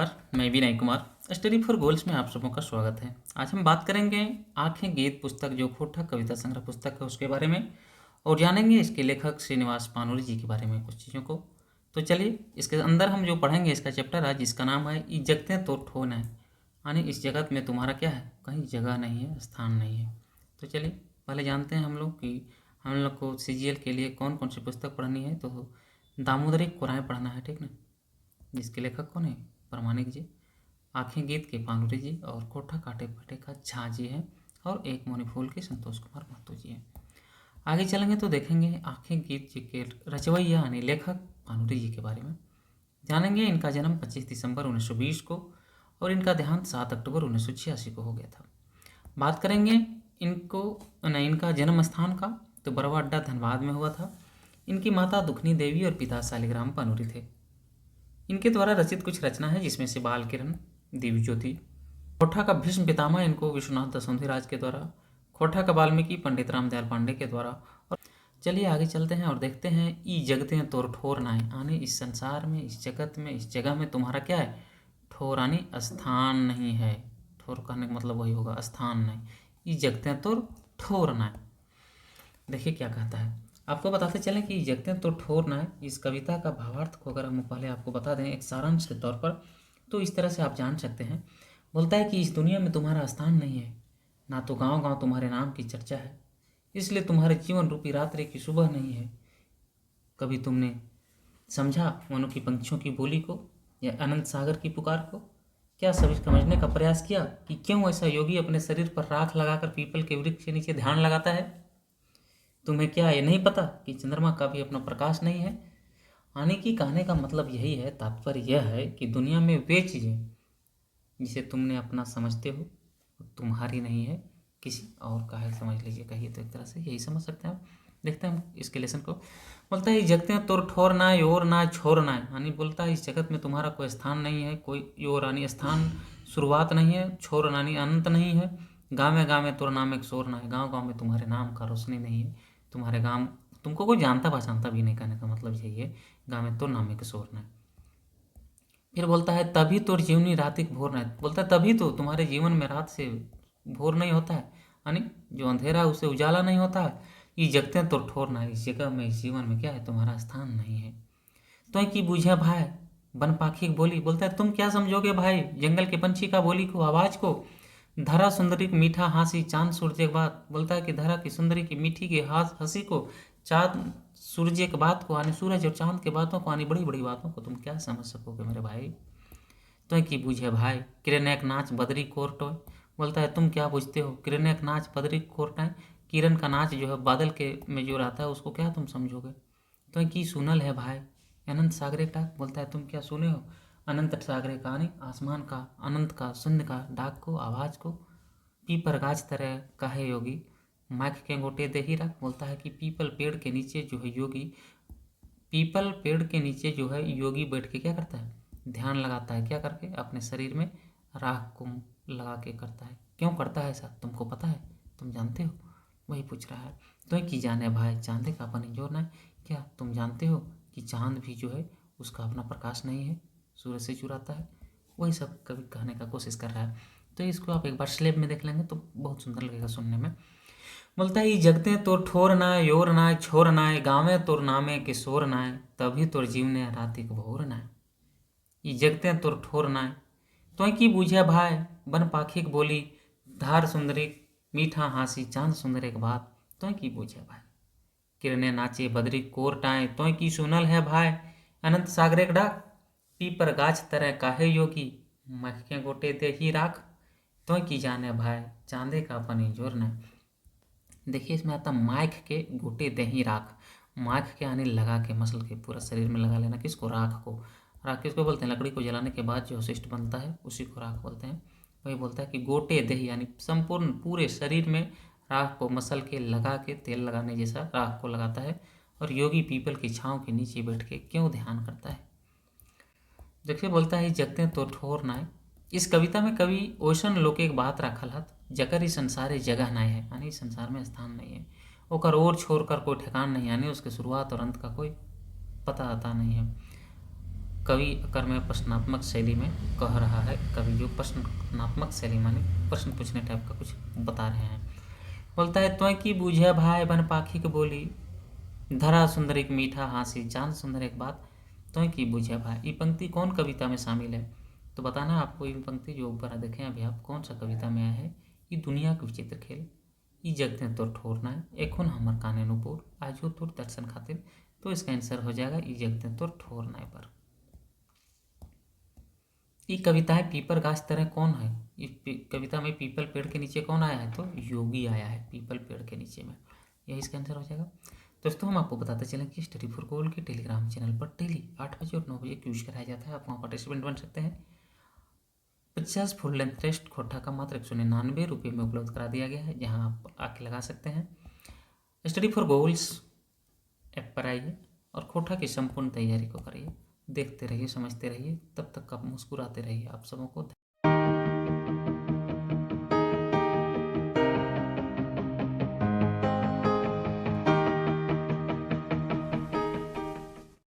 नमस्कार, मैं Vinay Kumar. Study for goals में आप सबों का स्वागत है। आज हम बात करेंगे आंखें गीत पुस्तक जो खोटा कविता संग्रह पुस्तक है उसके बारे में, और जानेंगे इसके लेखक श्रीनिवास पानूरी जी के बारे में कुछ चीज़ों को। तो चलिए, इसके अंदर हम जो पढ़ेंगे इसका चैप्टर आज जिसका नाम है ई जगते तो ठोन है, यानी इस जगत में तुम्हारा क्या है, कहीं जगह नहीं है, स्थान नहीं है। तो चलिए पहले जानते हैं हम लोग कि हम लोग को सीजीएल के लिए कौन कौन सी पुस्तक पढ़नी है। तो दामोदरी कोराएँ पढ़ना है, ठीक ना, जिसके लेखक कौन है, प्रमाणिक जी, आंखें गीत के पानूरी जी, और कोठा काटे फटे का झा जी है, और एक मौनी फूल के संतोष कुमार महतो जी हैं। आगे चलेंगे तो देखेंगे आंखें गीत जी के रचवैया यानी लेखक पानूरी जी के बारे में। जानेंगे इनका जन्म 25 दिसंबर 1920 को और इनका देहांत 7 अक्टूबर 1986 को हो गया था। बात करेंगे इनका जन्म स्थान का, तो बरवा अड्डा धनबाद में हुआ था। इनकी माता दुखनी देवी और पिता शालिग्राम पानूरी थे। इनके द्वारा रचित कुछ रचना है जिसमें से बाल किरण, दिव्य ज्योति, खोठा का भीष्म पितामह इनको विश्वनाथ दसौंधीराज के द्वारा, खोठा का वाल्मीकि पंडित रामदयाल पांडे के द्वारा। और चलिए आगे चलते हैं और देखते हैं ई जगते हैं तोर ठोर नाय, यानी इस संसार में, इस जगत में, इस जगह में तुम्हारा क्या है, ठोर यानी स्थान नहीं है। ठोर कहने का मतलब वही होगा, स्थान नहीं। ई जगते हैं तोर ठोर नाय, देखिए क्या कहता है। आपको बताते चलें कि जगते हैं तो ठोर ना है, इस कविता का भावार्थ को अगर हम पहले आपको बता दें एक सारांश के तौर पर, तो इस तरह से आप जान सकते हैं। बोलता है कि इस दुनिया में तुम्हारा स्थान नहीं है, ना तो गांव गांव तुम्हारे नाम की चर्चा है, इसलिए तुम्हारे जीवन रूपी रात्रि की सुबह नहीं है। कभी तुमने समझा वनों की पंछियों की बोली को या अनंत सागर की पुकार को? क्या सभी समझने का प्रयास किया कि क्यों ऐसा योगी अपने शरीर पर राख लगाकर पीपल के वृक्ष के नीचे ध्यान लगाता है? तुम्हें क्या ये नहीं पता कि चंद्रमा का भी अपना प्रकाश नहीं है? आने की कहने का मतलब यही है, तात्पर्य यह है कि दुनिया में वे चीज़ें जिसे तुमने अपना समझते हो वो तुम्हारी नहीं है, किसी और का है, समझ लीजिए। कहिए तो एक तरह से यही समझ सकते हैं आप। देखते हैं हम इसके लेसन को। बोलता है जगते हैं तोर ठोर ना योर ना छोर ना, यानी बोलता है इस जगत में तुम्हारा कोई स्थान नहीं है, कोई योर यानी स्थान शुरुआत नहीं है, छोर यानी अनंत नहीं है, गाँव में तोर नाम एक शोर ना है, गाँव गाँव में तुम्हारे नाम का रोशनी नहीं है, तुम्हारे गाँव तुमको कोई जानता पहचानता भी नहीं, कहने का मतलब यही है, गाँव में तो नाम के शोर न। फिर बोलता है तभी तो जीवनी रातिक भोर न, बोलता है तभी तो तुम्हारे जीवन में रात से भोर नहीं होता है, यानी जो अंधेरा है उससे उजाला नहीं होता है। ये जगते हैं तो ठोर ना, इस जगह में, इस जीवन में क्या है, तुम्हारा स्थान नहीं है। तो कि बूझे भाई वन पाखी की बोली, बोलता है तुम क्या समझोगे भाई जंगल के पंछी का बोली को, आवाज को? धरा सुंदरी की मीठा हंसी चांद सूरज के बाद, बोलता है कि धरा की सुंदरी की मीठी की हंसी को, चांद सूरज के बात को, यानी सूरज और चांद के बातों को, यानी बड़ी बड़ी बातों को तुम क्या समझ सकोगे मेरे भाई? तो कि बूझे भाई किरण एक नाच बदरी कोरटोय, बोलता है तुम क्या पूछते हो, किरण एक नाच बदरी कोरटाय, किरण का नाच जो है बादल के में जो रहता है उसको क्या तुम समझोगे? तो कि सुनल है भाई अनंत सागरे डाक, बोलता है तुम क्या सुने हो अनंत सागरे का, यानी आसमान का, अनंत का, शून्य का डाक को, आवाज़ को? पीपर गाछ तरह काहे योगी माख के गोटे दे ही रख, बोलता है कि पीपल पेड़ के नीचे जो है योगी, पीपल पेड़ के नीचे जो है योगी बैठ के क्या करता है, ध्यान लगाता है। क्या करके? अपने शरीर में राख को लगा के करता है। क्यों करता है ऐसा, तुमको पता है, तुम जानते हो? वही पूछ रहा है। तो कि जाने भाई चांदे का अपन जोड़ना है, क्या तुम जानते हो कि चांद भी जो है उसका अपना प्रकाश नहीं है, सूरज से चुराता है? वही सब कभी कहने का कोशिश कर रहा है। तो इसको आप एक बार स्लेब में देख लेंगे तो बहुत सुंदर लगेगा सुनने में। बोलता है जगते तोर ठोर नाय योर नाय छोर नाय, गावे तोर नामे के शोर नाय, तभी तोर जीवने रातिक भोर नाय। ई जगते तोर ठोर नाय, तो की बूझे भाई बन पाखिक बोली, धार सुंदरी मीठा हासी चांद सुंदर एक बात, तो की बूझे भाई किरने नाचे बदरी कोर टाए, तो की सुनल है भाई अनंत सागरे डाक, पीपर गाछ तरह काहे योगी मख के गोटे दे ही राख, तो की जाने भाई चांदे का पनी जोर न। देखिए इसमें आता माख के गोटे दही राख, माख के आने लगा के मसल के पूरा शरीर में लगा लेना, किसको? राख को। राख किसको बोलते हैं? लकड़ी को जलाने के बाद जो अवशिष्ट बनता है उसी को राख बोलते हैं। वही बोलता है कि गोटे दही यानी संपूर्ण पूरे शरीर में राख को मसल के लगा के, तेल लगाने जैसा राख को लगाता है। और योगी पीपल की छाँव के नीचे बैठ के क्यों ध्यान करता है? देखिए बोलता है जगते हैं तो ठोर नाय। इस कविता में कवि ओशन लोक एक बात रखल हत, जकर इस संसारे जगह नहीं है, यानी इस संसार में स्थान नहीं है, ओकर ओर छोड़ कर कोई ठिकान नहीं, यानी उसके शुरुआत और अंत का कोई पता आता नहीं है। कवि अकर में प्रश्नात्मक शैली में कह रहा है। कवि जो प्रश्नात्मक शैली माने प्रश्न पूछने टाइप का कुछ बता रहे हैं। बोलता है, त्वं की बूझे भाई बन पाखी के बोली, धरा सुंदर एक मीठा हासी, जान सुंदर एक बात त्वं की बूझे भाई। ये पंक्ति कौन कविता में शामिल है? तो बताना आपको। ये पंक्ति जो ऊपर देखें अभी आप, कौन सा कविता में आया है? ये दुनिया के विचित्र खेल, ई जगते तोर ठोरना है, एखुन हमर काने नुपुर, आजो तोर दर्शन खातिर। तो इसका आंसर हो जाएगा ई जगते तोर ठोरना है पर। ये कविता है पीपर गाछ तरह कौन है? इस कविता में पीपल पेड़ के नीचे कौन आया है? तो योगी आया है पीपल पेड़ के नीचे में। यही इसका आंसर हो जाएगा। दोस्तों हम आपको बताते चलें कि स्टडी फॉर गोल के टेलीग्राम चैनल पर डेली 8 बजे और 9 बजे क्यूज कराया जाता है। आप वहाँ पार्टिसिपेंट बन सकते हैं। 50 फुल लेंथ टेस्ट खोटा का मात्र 199 रुपये में उपलब्ध करा दिया गया है, जहाँ आप आके लगा सकते हैं। स्टडी फॉर गोल्स ऐप पर आइए और खोटा की संपूर्ण तैयारी को करिए। देखते रहिए, समझते रहिए, तब तक आप मुस्कुराते रहिए। आप सबों को